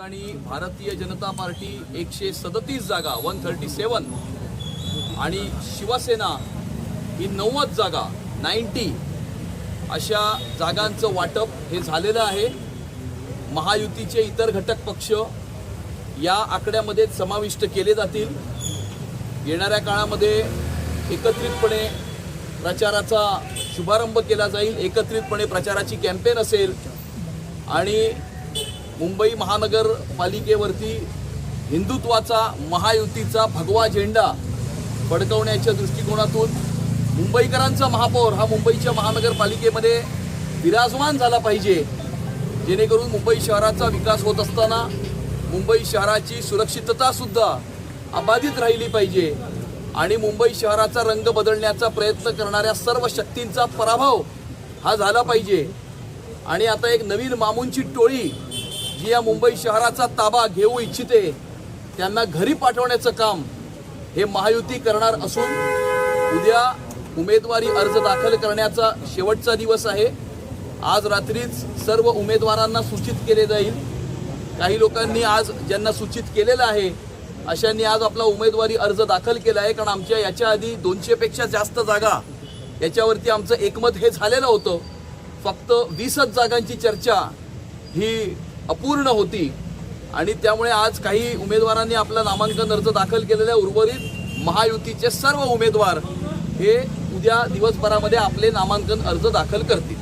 आणि भारतीय जनता पार्टी 137 जागा 137 आणि शिवसेना ही 90 जागा 90 अशा जागांचं वाटप हे झालेलं आहे। महायुतीचे इतर घटक पक्ष या आकड्यामध्ये समाविष्ट केले जातील। येणाऱ्या काळामध्ये एकत्रितपणे प्रचाराचा शुभारंभ केला जाईल, एकत्रितपणे प्रचाराची कॅम्पेन असेल आणि मुंबई महानगरपालिकेवरती हिंदुत्वाचा महायुतीचा भगवा झेंडा फडकवण्याच्या दृष्टिकोनातून मुंबईकरांचा महापौर हा मुंबईच्या महानगरपालिकेमध्ये विराजमान झाला पाहिजे, जेणेकरून मुंबई शहराचा विकास होत असताना मुंबई शहराची सुरक्षितता सुद्धा अबाधित राहिली पाहिजे आणि मुंबई शहराचा रंग बदलण्याचा प्रयत्न करणाऱ्या सर्व शक्तींचा पराभव हा झाला पाहिजे। आणि आता एक नवीन मामूंची टोळी जी या मुंबई शहराचा ताबा घेऊ इच्छिते त्यांना घरी पाठवण्याचं काम हे महायुती करणार असून उद्या उमेदवारी अर्ज दाखल करण्याचा शेवटचा दिवस आहे। आज रात्रीच सर्व उमेदवारांना सूचित केले जाईल। काही लोकांनी आज ज्यांना सूचित केलेलं आहे अशांनी आज आपला उमेदवारी अर्ज दाखल केला आहे, कारण आमच्या याच्या आधी 200 पेक्षा जास्त जागा याच्यावरती आमचं एकमत हे झालेलं होतं। फक्त 20च जागांची चर्चा ही अपूर्ण होती आणि त्यामुळे आज काही उमेदवारांनी आपला नामांकन अर्ज दाखल केलेल्या उर्वरित महायुतीचे सर्व उमेदवार हे उद्या दिवसभरामध्ये आपले नामांकन अर्ज दाखल करतील।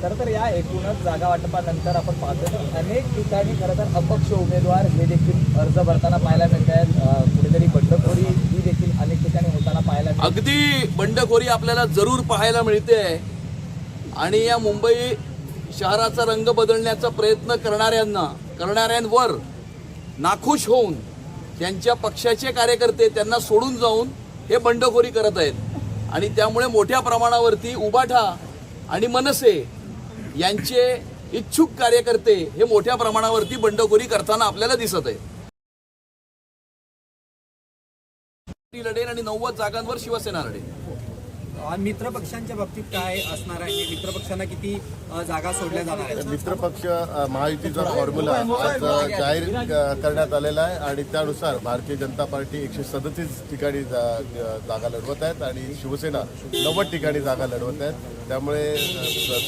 खरं तर या एकूणच जागा वाटपानंतर आपण पाहतो की अनेक ठिकाणी खरं तर अपक्ष उमेदवार हे देखील अर्ज भरताना पाहायला मिळत आहेत। कुठेतरी बंडखोरी ही देखील अनेक ठिकाणी होताना पाहायला मिळते। अगदी बंडखोरी आपल्याला जरूर पाहायला मिळते आणि या मुंबई शहराचा रंग बदलण्याचा प्रयत्न करणाऱ्यांवर नाखुश होऊन त्यांच्या पक्षाचे कार्यकर्ते त्यांना सोडून जाऊन हे बंडखोरी करत आहेत आणि त्यामुळे मोठ्या प्रमाणावरती उबाठा आणि मनसे यांचे इच्छुक कार्यकर्ते हे मोठ्या प्रमाणावरती बंडखोरी करताना आपल्याला दिसत आहेत। लढेल आणि 90 जागांवर शिवसेना लढेल। मित्र पक्षांच्या बाबतीत काय असणार आहे? मित्र पक्षांना किती जागा सोडल्या जाणार आहेत? मित्र पक्ष महायुतीचा फॉर्म्युला आज जाहीर करण्यात आलेला आहे आणि त्यानुसार भारतीय जनता पार्टी 137 ठिकाणी जागा लढवत आहेत आणि शिवसेना 90 ठिकाणी जागा लढवत आहेत। त्यामुळे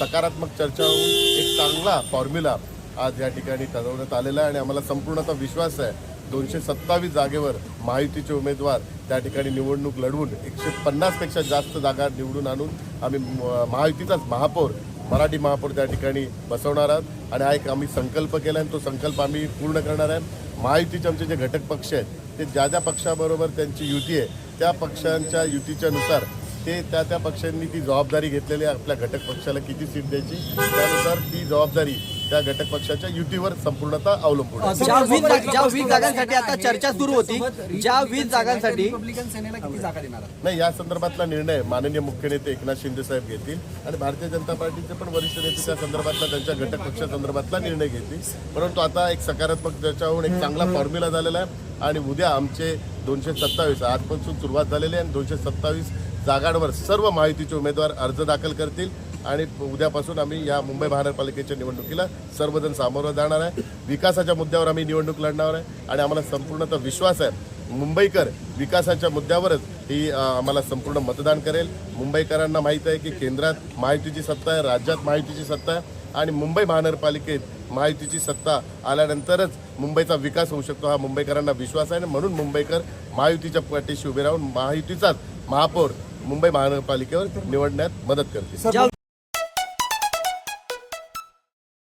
सकारात्मक चर्चा होऊन एक चांगला फॉर्म्युला आज या ठिकाणी ठरवण्यात आलेला आहे आणि आम्हाला संपूर्णतः विश्वास आहे 227 जागेवर महायुतीचे उमेदवार त्या ठिकाणी निवडणूक लढवून 150 पेक्षा जास्त जागा निवडून आणून आम्ही महायुतीचाच महापौर मराठी महापौर त्या ठिकाणी बसवणार आहोत आणि हा एक आम्ही संकल्प केला आहे, तो संकल्प आम्ही पूर्ण करणार आहे। महायुतीचे आमचे जे घटक पक्ष आहेत ते ज्या ज्या पक्षाबरोबर त्यांची युती आहे त्या पक्षांच्या युतीच्यानुसार ते त्या पक्षांनी ती जबाबदारी घेतलेली आहे आपल्या घटक पक्षाला किती सीट द्यायची, त्यानुसार ती जबाबदारी त्या घटक पक्षाच्या युतीवर संपूर्णतः अवलंबून आहे। ज्या 20 जागांसाठी आता चर्चा सुरू होती, ज्या 20 जागांसाठी रिपब्लिकन सेनेला किती जागा देणार? नाही, या संदर्भातला निर्णय माननीय मुख्य नेते एकनाथ शिंदे साहेब घेतील आणि भारतीय जनता पार्टीचे पण वरिष्ठ नेते त्या संदर्भातला त्यांच्या घटक पक्षासंदर्भातला निर्णय घेतील। परंतु आता एक सकारात्मक चर्चा होऊन एक चांगला फॉर्म्युला झालेला आहे आणि उद्या आमचे 227 आजपासून सुरुवात झालेली आहे आणि 227 जागांवर सर्व महायुतीचे उमेदवार अर्ज दाखल करतील आणि उद्यापासून आम्ही या मुंबई महानगरपालिकेच्या निवडणुकीला सर्वजण सामोरं जाणार आहे। विकासाच्या मुद्द्यावर आम्ही निवडणूक लढणार आहे आणि आम्हाला संपूर्णतः विश्वास आहे मुंबईकर विकासाच्या मुद्द्यावरच ही आम्हाला संपूर्ण मतदान करेल। मुंबईकरांना माहीत आहे की केंद्रात महायुतीची सत्ता आहे, राज्यात महायुतीची सत्ता आहे आणि मुंबई महानगरपालिकेत महायुतीची सत्ता आल्यानंतरच मुंबईचा विकास होऊ शकतो हा मुंबईकरांना विश्वास आहे। म्हणून मुंबईकर महायुतीच्या पाठीशी उभे राहून महायुतीचाच महापौर मुंबई महानगरपालिकेवर निवडण्यात मदत करतील।